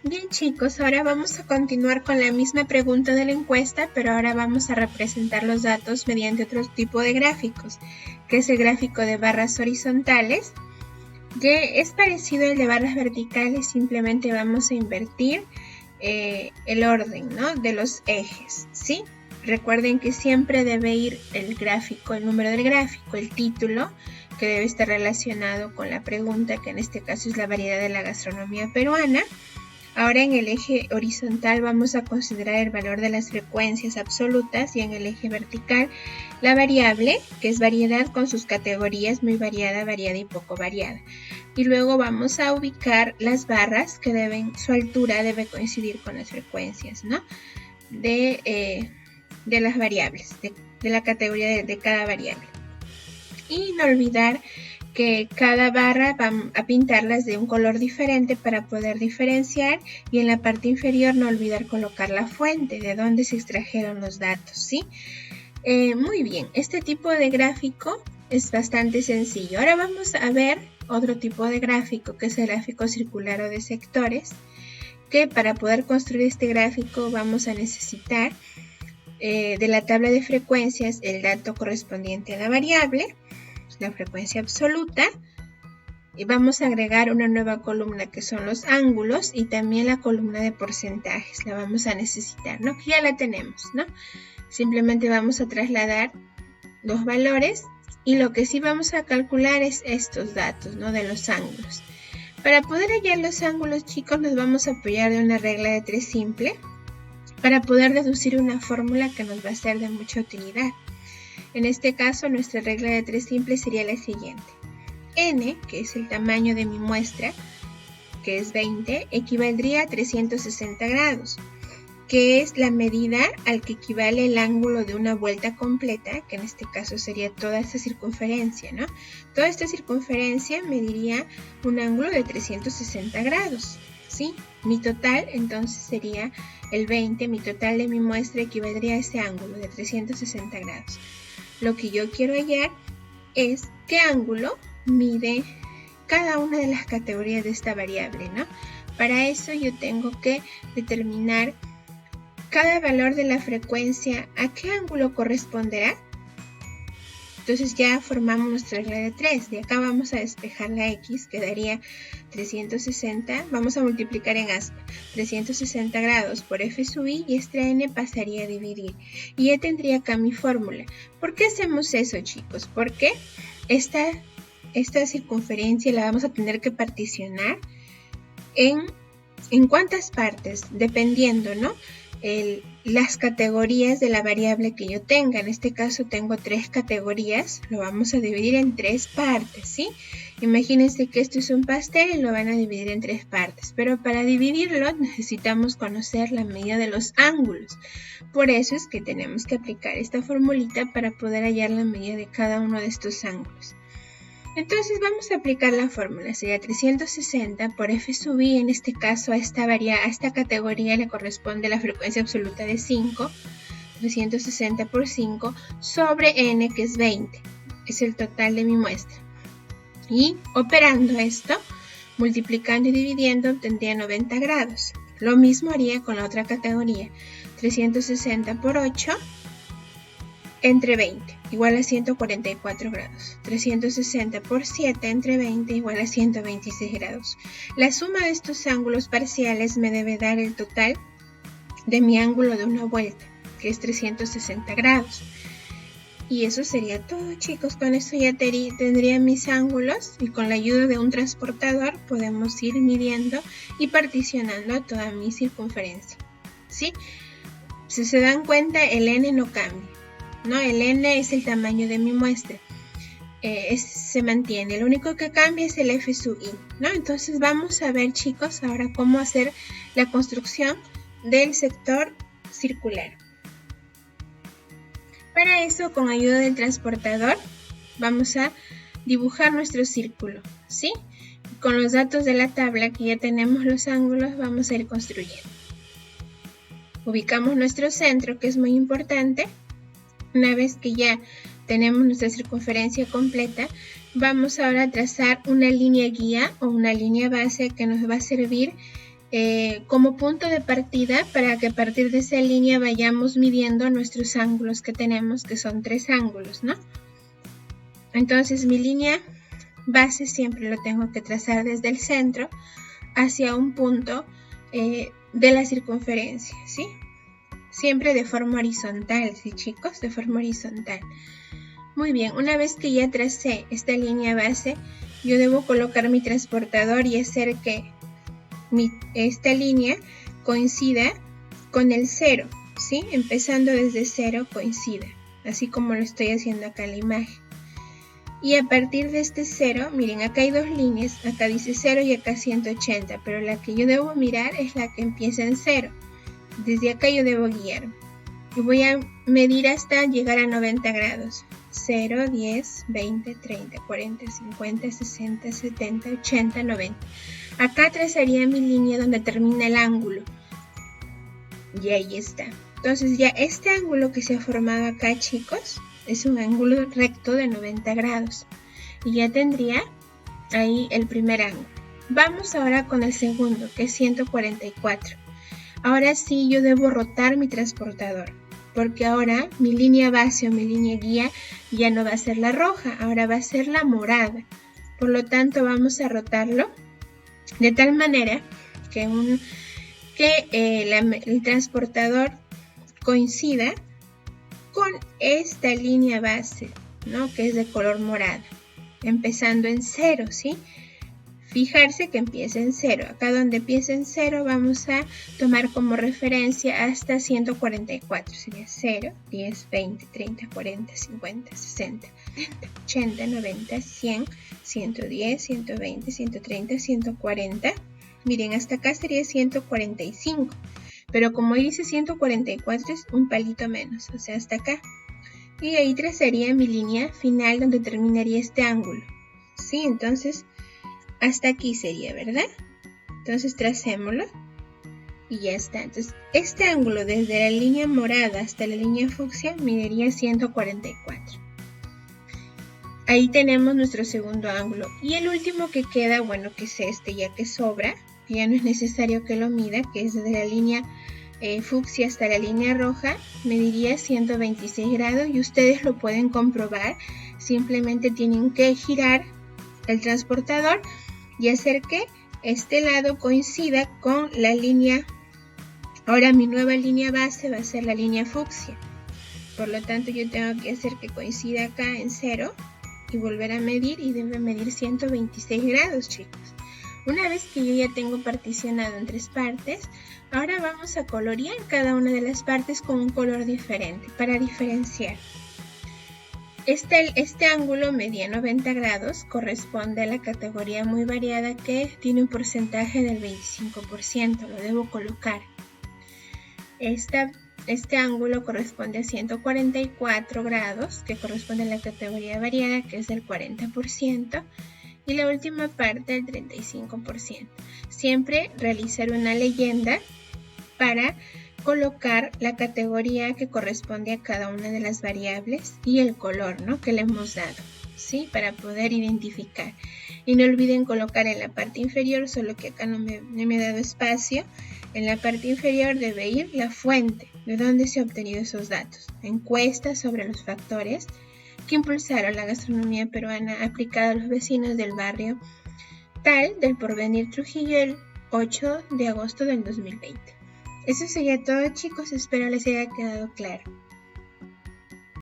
Bien chicos, ahora vamos a continuar con la misma pregunta de la encuesta, pero ahora vamos a representar los datos mediante otro tipo de gráficos, que es el gráfico de barras horizontales, que es parecido al de barras verticales, simplemente vamos a invertir el orden, ¿no?, de los ejes, ¿sí? Recuerden que siempre debe ir el gráfico, el número del gráfico, el título, que debe estar relacionado con la pregunta, que en este caso es la variedad de la gastronomía peruana. Ahora en el eje horizontal vamos a considerar el valor de las frecuencias absolutas y en el eje vertical la variable, que es variedad con sus categorías muy variada, variada y poco variada. Y luego vamos a ubicar las barras que su altura debe coincidir con las frecuencias, ¿no?, de las variables, de la categoría de cada variable. Y no olvidar que cada barra va a pintarlas de un color diferente para poder diferenciar, y en la parte inferior no olvidar colocar la fuente de donde se extrajeron los datos, ¿sí? Muy bien, este tipo de gráfico es bastante sencillo. Ahora vamos a ver otro tipo de gráfico, que es el gráfico circular o de sectores, que para poder construir este gráfico vamos a necesitar de la tabla de frecuencias el dato correspondiente a la variable, la frecuencia absoluta, y vamos a agregar una nueva columna que son los ángulos y también la columna de porcentajes, la vamos a necesitar, ¿no?, que ya la tenemos, ¿no? Simplemente vamos a trasladar los valores y lo que sí vamos a calcular es estos datos, ¿no?, de los ángulos. Para poder hallar los ángulos, chicos, nos vamos a apoyar de una regla de 3 simple para poder deducir una fórmula que nos va a ser de mucha utilidad. En este caso, nuestra regla de 3 simple sería la siguiente. N, que es el tamaño de mi muestra, que es 20, equivaldría a 360 grados, que es la medida al que equivale el ángulo de una vuelta completa, que en este caso sería toda esta circunferencia, ¿no? Toda esta circunferencia mediría un ángulo de 360 grados, ¿sí? Mi total entonces sería el 20, mi total de mi muestra equivaldría a ese ángulo de 360 grados. Lo que yo quiero hallar es qué ángulo mide cada una de las categorías de esta variable, ¿no? Para eso yo tengo que determinar cada valor de la frecuencia a qué ángulo corresponderá. Entonces ya formamos nuestra regla de 3. De acá vamos a despejar la x, que daría 360. Vamos a multiplicar en aspa 360 grados por f sub i, y esta n pasaría a dividir. Y ya tendría acá mi fórmula. ¿Por qué hacemos eso, chicos? Porque esta circunferencia la vamos a tener que particionar en cuántas partes, dependiendo, ¿no?, las categorías de la variable que yo tenga. En este caso tengo 3 categorías, lo vamos a dividir en 3 partes, ¿sí? Imagínense que esto es un pastel y lo van a dividir en 3 partes, pero para dividirlo necesitamos conocer la medida de los ángulos. Por eso es que tenemos que aplicar esta formulita para poder hallar la medida de cada uno de estos ángulos. Entonces vamos a aplicar la fórmula, sería 360 por f sub i, en este caso a esta categoría le corresponde la frecuencia absoluta de 5, 360 por 5, sobre n, que es 20, es el total de mi muestra. Y operando esto, multiplicando y dividiendo, obtendría 90 grados. Lo mismo haría con la otra categoría, 360 por 8, entre 20, igual a 144 grados. 360 por 7 entre 20 igual a 126 grados. La suma de estos ángulos parciales me debe dar el total de mi ángulo de una vuelta, que es 360 grados. Y eso sería todo, chicos. Con esto ya tendría mis ángulos, y con la ayuda de un transportador podemos ir midiendo y particionando toda mi circunferencia, ¿sí? Si se dan cuenta, el n no cambia, ¿no? El n es el tamaño de mi muestra, se mantiene. Lo único que cambia es el f sub i, ¿no? Entonces vamos a ver, chicos, ahora cómo hacer la construcción del sector circular. Para eso, con ayuda del transportador, vamos a dibujar nuestro círculo, ¿sí? Con los datos de la tabla, que ya tenemos los ángulos, vamos a ir construyendo. Ubicamos nuestro centro, que es muy importante. Una vez que ya tenemos nuestra circunferencia completa, vamos ahora a trazar una línea guía o una línea base que nos va a servir como punto de partida para que a partir de esa línea vayamos midiendo nuestros ángulos que tenemos, que son 3 ángulos, ¿no? Entonces mi línea base siempre lo tengo que trazar desde el centro hacia un punto de la circunferencia, ¿sí? Siempre de forma horizontal, ¿sí, chicos? De forma horizontal. Muy bien, una vez que ya tracé esta línea base, yo debo colocar mi transportador y hacer que esta línea coincida con el 0, ¿sí? Empezando desde 0 coincida, así como lo estoy haciendo acá en la imagen. Y a partir de este 0, miren, acá hay 2 líneas, acá dice 0 y acá 180, pero la que yo debo mirar es la que empieza en 0. Desde acá yo debo guiarme. Y voy a medir hasta llegar a 90 grados. 0, 10, 20, 30, 40, 50, 60, 70, 80, 90. Acá trazaría mi línea donde termina el ángulo. Y ahí está. Entonces ya este ángulo que se ha formado acá, chicos, es un ángulo recto de 90 grados. Y ya tendría ahí el primer ángulo. Vamos ahora con el segundo, que es 144. Ahora sí yo debo rotar mi transportador, porque ahora mi línea base o mi línea guía ya no va a ser la roja, ahora va a ser la morada. Por lo tanto vamos a rotarlo de tal manera que, el transportador coincida con esta línea base, ¿no? Que es de color morado, empezando en 0, ¿sí? Fijarse que empieza en 0. Acá donde empieza en 0 vamos a tomar como referencia hasta 144. Sería 0, 10, 20, 30, 40, 50, 60, 70, 80, 90, 100, 110, 120, 130, 140. Miren, hasta acá sería 145. Pero como dice 144 es un palito menos, o sea, hasta acá. Y ahí trazaría mi línea final donde terminaría este ángulo. ¿Sí? Entonces, hasta aquí sería, ¿verdad? Entonces tracémoslo y ya está. Entonces este ángulo desde la línea morada hasta la línea fucsia mediría 144. Ahí tenemos nuestro segundo ángulo. Y el último que queda, bueno, que es este, ya que sobra, ya no es necesario que lo mida, que es desde la línea fucsia hasta la línea roja, mediría 126 grados y ustedes lo pueden comprobar. Simplemente tienen que girar el transportador y hacer que este lado coincida con la línea. Ahora mi nueva línea base va a ser la línea fucsia. Por lo tanto yo tengo que hacer que coincida acá en 0 y volver a medir y debe medir 126 grados, chicos. Una vez que yo ya tengo particionado en 3 partes, ahora vamos a colorear cada una de las partes con un color diferente para diferenciar. Este ángulo medía 90 grados, corresponde a la categoría muy variada que tiene un porcentaje del 25%, lo debo colocar. Este ángulo corresponde a 144 grados, que corresponde a la categoría variada, que es del 40%, y la última parte del 35%. Siempre realizar una leyenda para colocar la categoría que corresponde a cada una de las variables y el color, ¿no?, que le hemos dado, ¿sí? Para poder identificar. Y no olviden colocar en la parte inferior, solo que acá no me he dado espacio, en la parte inferior debe ir la fuente, de dónde se han obtenido esos datos. Encuestas sobre los factores que impulsaron la gastronomía peruana aplicada a los vecinos del barrio tal del Porvenir Trujillo el 8 de agosto del 2020. Eso sería todo, chicos, espero les haya quedado claro.